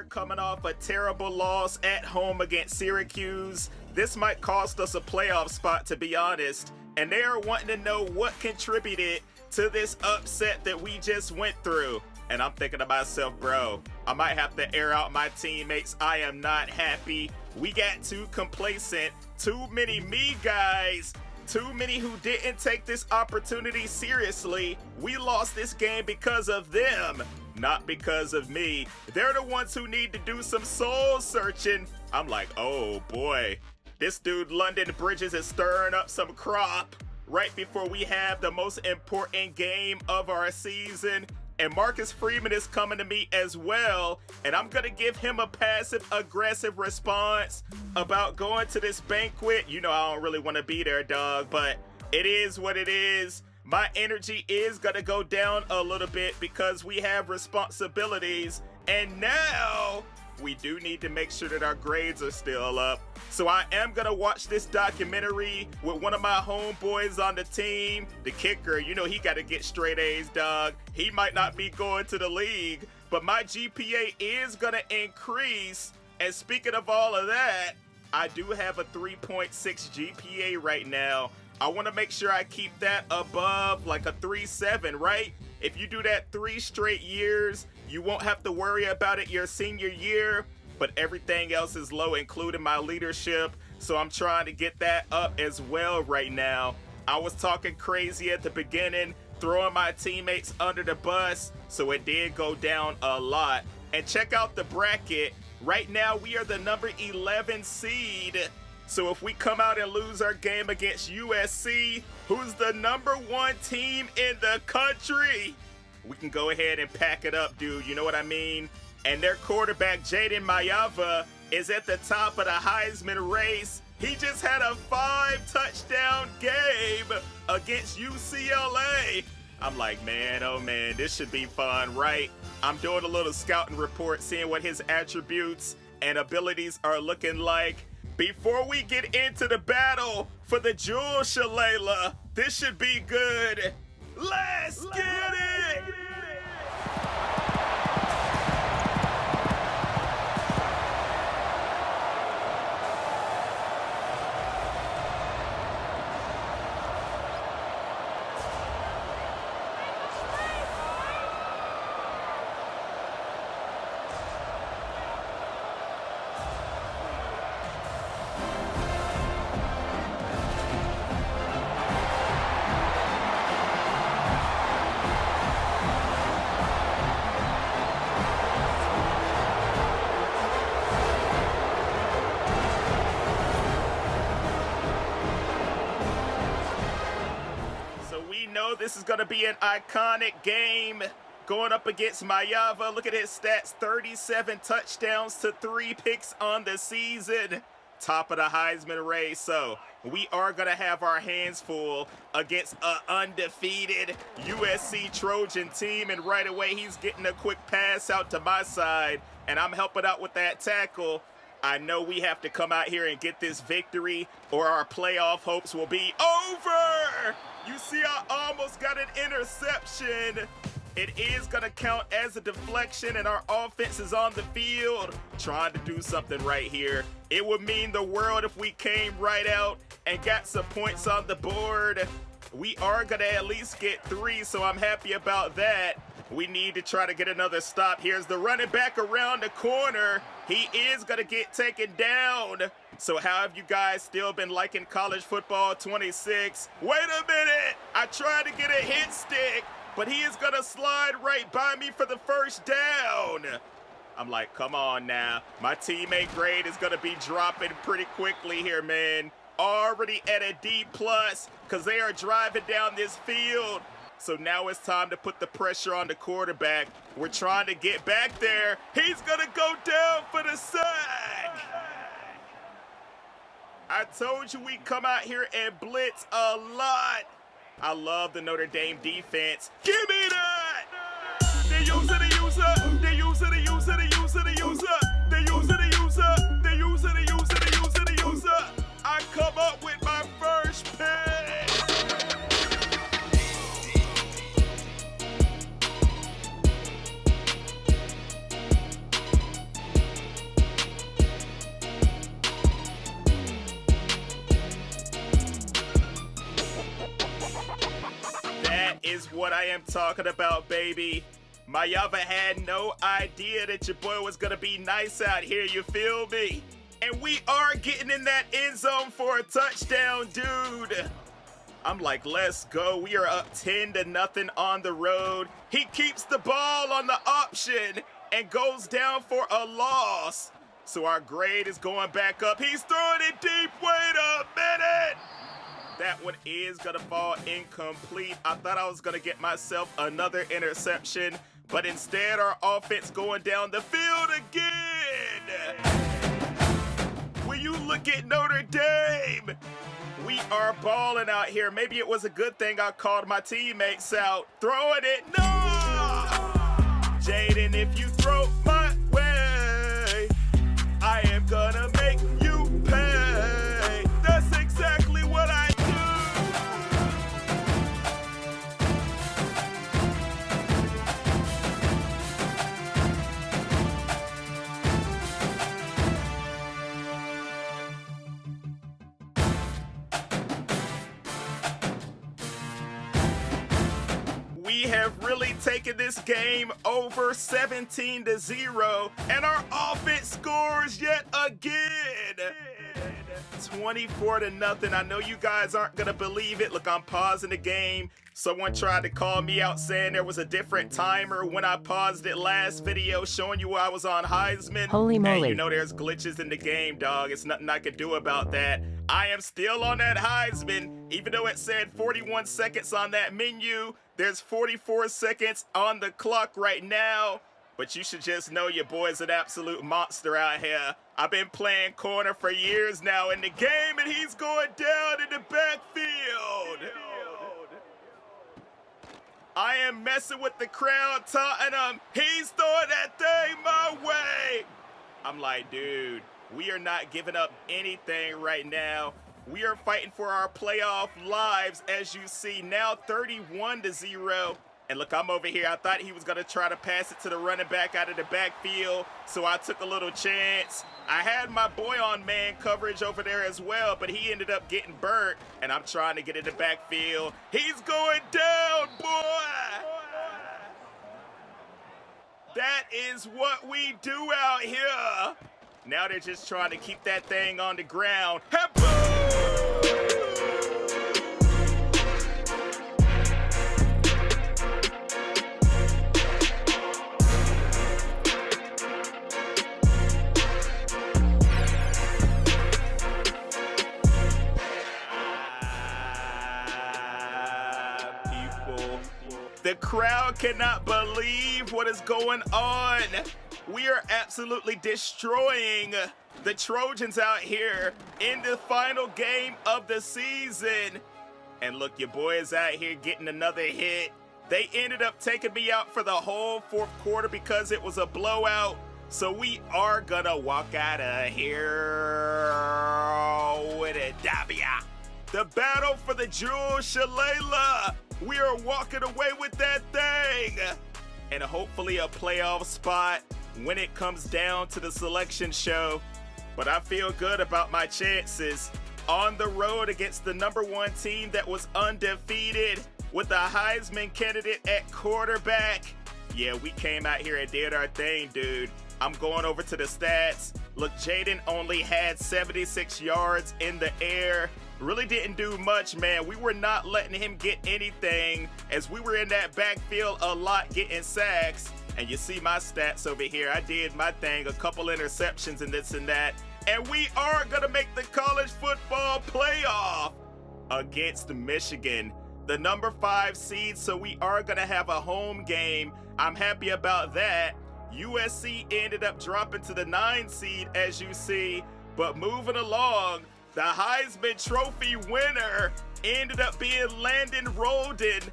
Coming off a terrible loss at home against Syracuse. This might cost us a playoff spot, to be honest. And they are wanting to know what contributed to this upset that we just went through. And I'm thinking to myself, bro, I might have to air out my teammates. I am not happy. We got too complacent. Too many me guys. Too many who didn't take this opportunity seriously. We lost this game because of them, not because of me. They're the ones who need to do some soul searching. I'm like, oh boy, this dude London Bridges is stirring up some crop right before we have the most important game of our season. And Marcus Freeman is coming to me as well, and I'm gonna give him a passive-aggressive response about going to this banquet. You know I don't really want to be there, dog, but it is what it is. My energy is gonna go down a little bit because we have responsibilities, and now we do need to make sure that our grades are still up. So I am gonna watch this documentary with one of my homeboys on the team. The kicker, you know he gotta get straight A's, dog. He might not be going to the league, but my GPA is gonna increase. And speaking of all of that, I do have a 3.6 GPA right now. I wanna make sure I keep that above like a 3.7, right? If you do that 3 straight years, you won't have to worry about it your senior year, but everything else is low, including my leadership. So I'm trying to get that up as well right now. I was talking crazy at the beginning, throwing my teammates under the bus, so it did go down a lot. And check out the bracket. Right now, we are the number 11 seed. So if we come out and lose our game against USC, who's the number 1 team in the country, we can go ahead and pack it up, dude. You know what I mean? And their quarterback, Jaden Mayava, is at the top of the Heisman race. He just had a 5-touchdown game against UCLA. I'm like, man, oh man, this should be fun, right? I'm doing a little scouting report, seeing what his attributes and abilities are looking like. Before we get into the battle for the Jewel Shillelagh, this should be good. Let's get it! This is going to be an iconic game going up against Mayava. Look at his stats, 37 touchdowns to 3 picks on the season. Top of the Heisman race. So we are going to have our hands full against an undefeated USC Trojan team. And right away, he's getting a quick pass out to my side, and I'm helping out with that tackle. I know we have to come out here and get this victory, or our playoff hopes will be over. You see, I almost got an interception. It is going to count as a deflection, and our offense is on the field trying to do something right here. It would mean the world if we came right out and got some points on the board. We are going to at least get 3, so I'm happy about that. We need to try to get another stop. Here's the running back around the corner. He is going to get taken down. So how have you guys still been liking college football 26? Wait a minute. I tried to get a hit stick, but he is going to slide right by me for the first down. I'm like, come on now. My teammate grade is going to be dropping pretty quickly here, man. Already at a D+, because they are driving down this field. So now it's time to put the pressure on the quarterback. We're trying to get back there. He's going to go down for the sack. I told you we'd come out here and blitz a lot. I love the Notre Dame defense. Give me that. They use it, they use it, they use it, am talking about, baby. Mayava had no idea that your boy was going to be nice out here, you feel me? And we are getting in that end zone for a touchdown, dude. I'm like, let's go. We are up 10-0 on the road. He keeps the ball on the option and goes down for a loss. So our grade is going back up. He's throwing it deep. Wait a minute. That one is going to fall incomplete. I thought I was going to get myself another interception, but instead our offense going down the field again. Will you look at Notre Dame? We are balling out here. Maybe it was a good thing I called my teammates out. Throwing it. No! Jaden, if you throw my way, I am gonna make you pay. That's exactly what I do. We have really taken this game over 17-0, and our offense scores yet again. 24-0. I know you guys aren't gonna believe it. Look, I'm pausing the game. Someone tried to call me out saying there was a different timer when I paused it last video showing you I was on Heisman. Holy moly. And you know there's glitches in the game, dog. It's nothing I can do about that. I am still on that Heisman, even though it said 41 seconds on that menu. There's 44 seconds on the clock right now. But you should just know your boy's an absolute monster out here. I've been playing corner for years now in the game, and he's going down in the backfield. I am messing with the crowd, taunting him. He's throwing that thing my way. I'm like, dude, we are not giving up anything right now. We are fighting for our playoff lives, as you see, now 31-0. And look, I'm over here. I thought he was going to try to pass it to the running back out of the backfield, so I took a little chance. I had my boy on man coverage over there as well, but he ended up getting burnt, and I'm trying to get in the backfield. He's going down, boy! That is what we do out here. Now they're just trying to keep that thing on the ground. The crowd cannot believe what is going on. We are absolutely destroying the Trojans out here in the final game of the season. And look, your boy is out here getting another hit. They ended up taking me out for the whole fourth quarter because it was a blowout. So we are gonna walk out of here with a W. The battle for the Jewel Shillelagh. We are walking away with that thing. And hopefully a playoff spot when it comes down to the selection show. But I feel good about my chances on the road against the #1 team that was undefeated with a Heisman candidate at quarterback. Yeah, we came out here and did our thing, dude. I'm going over to the stats. Look, Jaden only had 76 yards in the air. Really didn't do much, man. We were not letting him get anything as we were in that backfield a lot getting sacks. And you see my stats over here. I did my thing, a couple interceptions and this and that. And we are going to make the college football playoff against Michigan, the #5 seed. So we are going to have a home game. I'm happy about that. USC ended up dropping to the 9 seed, as you see. But moving along, the Heisman Trophy winner ended up being Landon Rolden.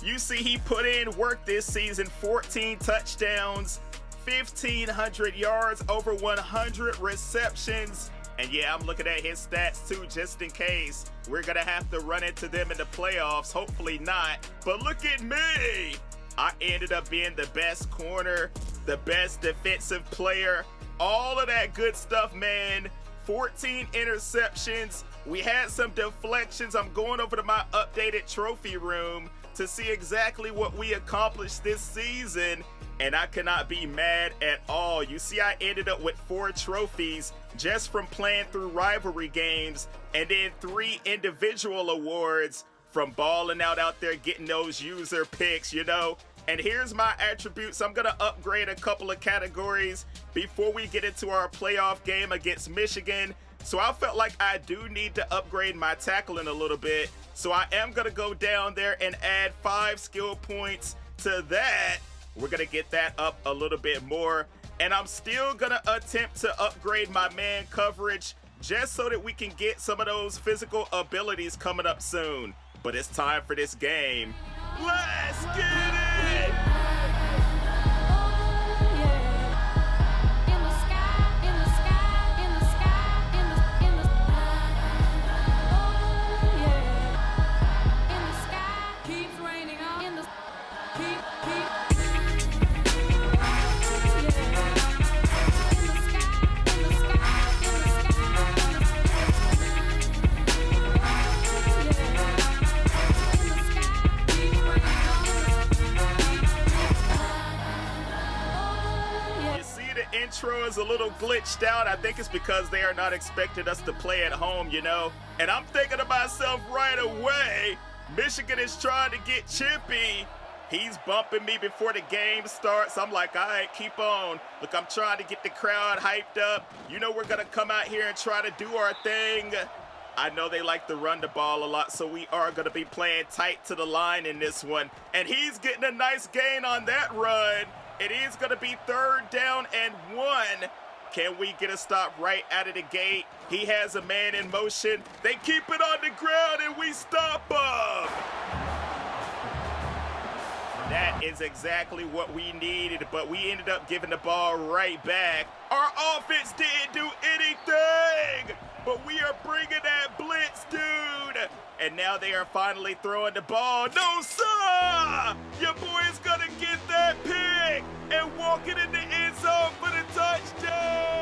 You see he put in work this season, 14 touchdowns, 1,500 yards, over 100 receptions. And yeah, I'm looking at his stats too, just in case. We're going to have to run into them in the playoffs. Hopefully not. But look at me. I ended up being the best corner, the best defensive player, all of that good stuff, man. 14 interceptions. We had some deflections. I'm going over to my updated trophy room. to see exactly what we accomplished this season, and I cannot be mad at all. You see, I ended up with 4 trophies just from playing through rivalry games, and then 3 individual awards from balling out there, getting those user picks, you know. And here's my attributes. I'm going to upgrade a couple of categories before we get into our playoff game against Michigan. So I felt like I do need to upgrade my tackling a little bit. So I am going to go down there and add 5 skill points to that. We're going to get that up a little bit more. And I'm still going to attempt to upgrade my man coverage just so that we can get some of those physical abilities coming up soon. But it's time for this game. Let's get it! Intro is a little glitched out. I think it's because they are not expecting us to play at home, you know. And I'm thinking to myself right away, Michigan is trying to get chippy. He's bumping me before the game starts. I'm like, all right, keep on. Look, I'm trying to get the crowd hyped up. You know we're going to come out here and try to do our thing. I know they like to run the ball a lot, so we are going to be playing tight to the line in this one. And he's getting a nice gain on that run. It is going to be 3rd down and 1. Can we get a stop right out of the gate? He has a man in motion. They keep it on the ground and we stop him. That is exactly what we needed, but we ended up giving the ball right back. Our offense didn't do anything, but we are bringing that blitz, dude. And now they are finally throwing the ball. No, sir! Your boy is going to get that pick and walk it in the end zone for the touchdown!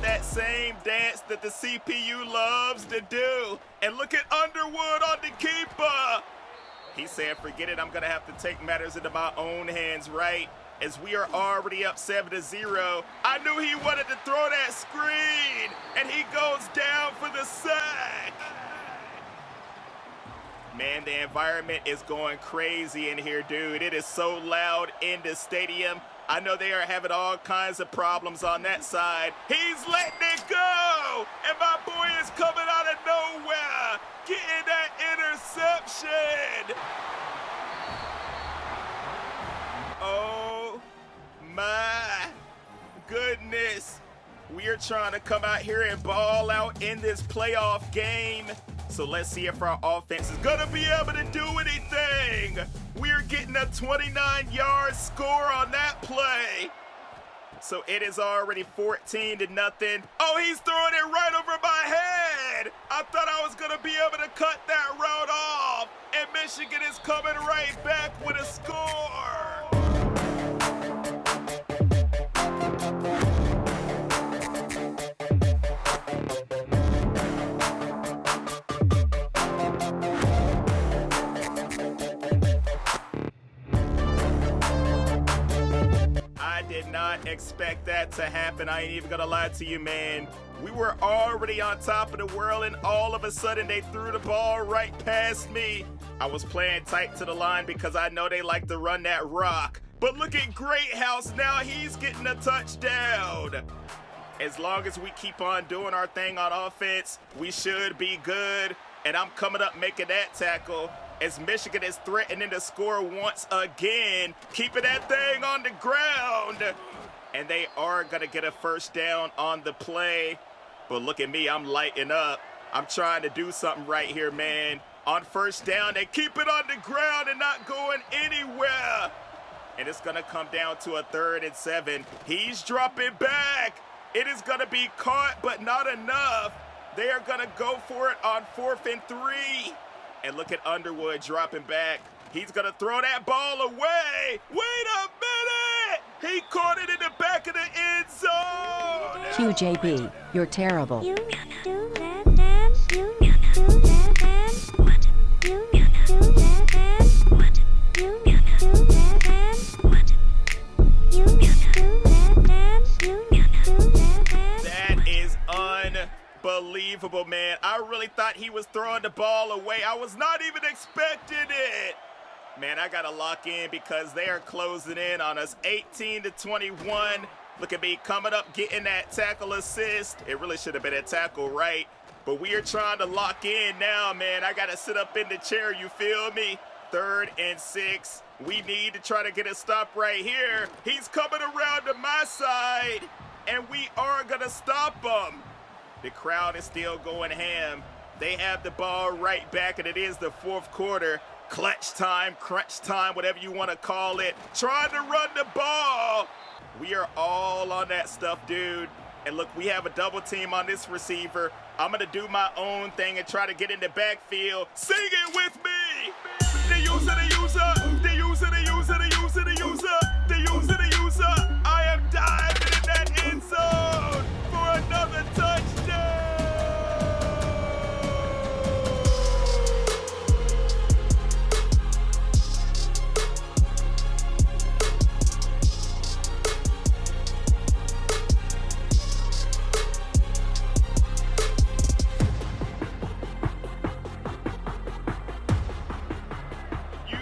That same dance that the CPU loves to do. And look at Underwood on the keeper. He said, forget it, I'm going to have to take matters into my own hands, right? As we are already up 7-0. I knew he wanted to throw that screen, and he goes down for the sack. Man, the environment is going crazy in here, dude. It is so loud in the stadium. I know they are having all kinds of problems on that side. He's letting it go! And my boy is coming out of nowhere, getting that interception! Oh my goodness. We are trying to come out here and ball out in this playoff game. So let's see if our offense is gonna be able to do anything. We're getting a 29-yard score on that play. So it is already 14-0. Oh, he's throwing it right over my head. I thought I was gonna be able to cut that route off. And Michigan is coming right back with a score. I did not expect that to happen. I ain't even gonna lie to you, man. We were already on top of the world, and all of a sudden they threw the ball right past me. I was playing tight to the line because I know they like to run that rock. But look at Greathouse now. He's getting a touchdown. As long as we keep on doing our thing on offense, we should be good. And I'm coming up making that tackle as Michigan is threatening to score once again, keeping that thing on the ground. And they are going to get a first down on the play. But look at me, I'm lighting up. I'm trying to do something right here, man. On first down, they keep it on the ground and not going anywhere. And it's going to come down to a 3rd and 7. He's dropping back. It is going to be caught, but not enough. They are going to go for it on 4th and 3. And look at Underwood dropping back. He's going to throw that ball away. Wait a minute. He caught it in the back of the end zone. QJB, you're terrible. You do that dance. You do that dance. What? You do that dance. What? You do that dance. What? You do that dance. You do that dance. That is unbelievable, man. I really thought he was throwing the ball away. I was not even expecting it. Man, I got to lock in because they are closing in on us 18-21. Look at me coming up, getting that tackle assist. It really should have been a tackle, right? But we are trying to lock in now, man. I got to sit up in the chair, you feel me? 3rd and 6. We need to try to get a stop right here. He's coming around to my side, and we are going to stop him. The crowd is still going ham. They have the ball right back, and it is the 4th quarter. Clutch time, crunch time, whatever you want to call it. Trying to run the ball. We are all on that stuff, dude. And look, we have a double team on this receiver. I'm going to do my own thing and try to get in the backfield. Sing it with me. The user, the user, the user, the user, the user, the user, the user, the user. I am diving in that end zone for another touchdown.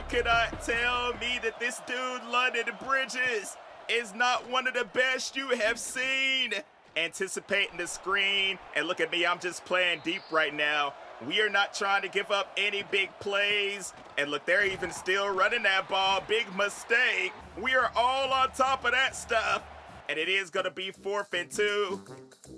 Cannot tell me that this dude, London Bridges, is not one of the best you have seen. Anticipating the screen, and look at me, I'm just playing deep right now. We are not trying to give up any big plays. And look, they're even still running that ball. Big mistake. We are all on top of that stuff. And it is going to be 4th and 2.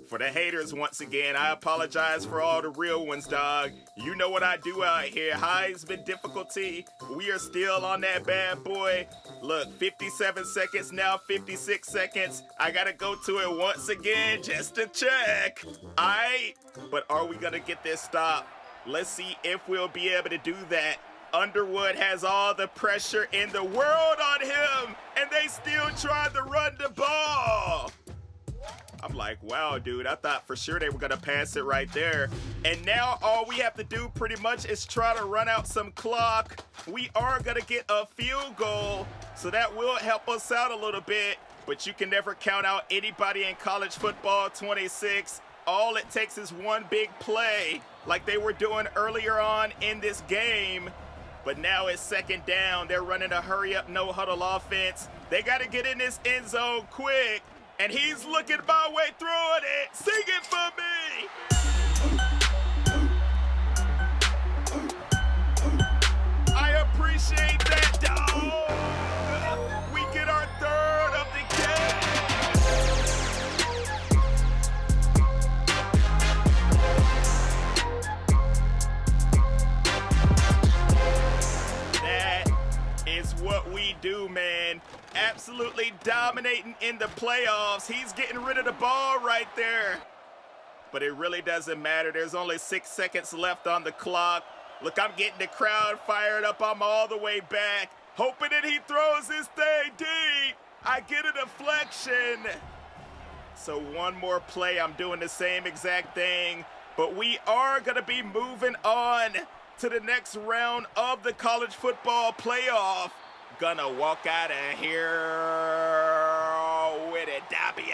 For the haters, once again, I apologize for all the real ones, dog. You know what I do out here. Heisman Difficulty. We are still on that bad boy. Look, 57 seconds, now 56 seconds. I got to go to it once again just to check. But are we going to get this stop? Let's see if we'll be able to do that. Underwood has all the pressure in the world on him, and they still tried to run the ball. I'm like, wow, dude, I thought for sure they were going to pass it right there. And now all we have to do pretty much is try to run out some clock. We are going to get a field goal, so that will help us out a little bit. But you can never count out anybody in college football. 26. All it takes is one big play, like they were doing earlier on in this game. But now it's 2nd down. They're running a hurry-up, no-huddle offense. They got to get in this end zone quick. And he's looking my way, throwing it. Sing it for me. I appreciate that, dog. We get our 3rd of the game. Is what we do, man. Absolutely dominating in the playoffs. He's getting rid of the ball right there. But it really doesn't matter. There's only 6 seconds left on the clock. Look, I'm getting the crowd fired up. I'm all the way back, hoping that he throws this thing deep. I get a deflection. So one more play. I'm doing the same exact thing. But we are going to be moving on to the next round of the college football playoff. Gonna walk out of here with a W.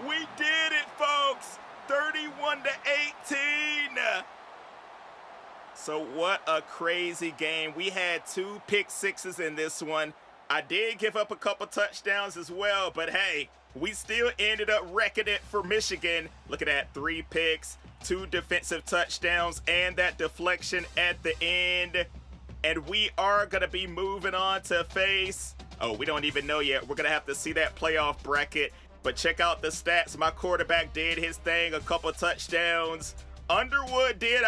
We did it, folks. 31-18. So what a crazy game. We had 2 pick sixes in this one. I did give up a couple touchdowns as well, but hey, we still ended up wrecking it for Michigan. Look at that, 3 picks, 2 defensive touchdowns, and that deflection at the end. And we are going to be moving on to face, we don't even know yet. We're going to have to see that playoff bracket. But check out the stats. My quarterback did his thing, a couple touchdowns. Underwood did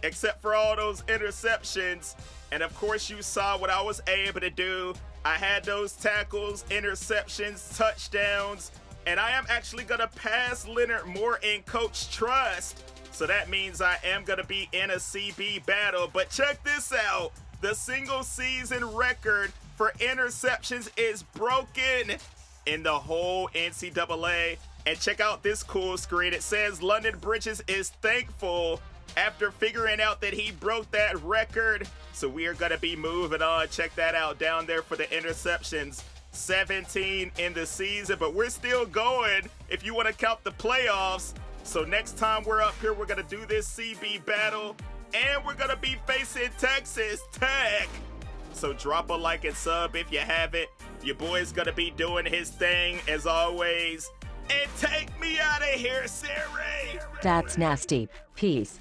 except for all those interceptions. And of course, you saw what I was able to do. I had those tackles, interceptions, touchdowns, And I am actually going to pass Leonard Moore in coach trust. So that means I am going to be in a CB battle. But check this out. The single season record for interceptions is broken in the whole NCAA. And check out this cool screen. It says London Bridges is thankful after figuring out that he broke that record. So we are going to be moving on. Check that out down there for the interceptions. 17 in the season, but we're still going if you want to count the playoffs. So next time we're up here, we're going to do this CB battle, and we're going to be facing Texas Tech. So drop a like and sub if you haven't. Your boy's going to be doing his thing as always. And take me out of here, Siri. That's nasty. Peace.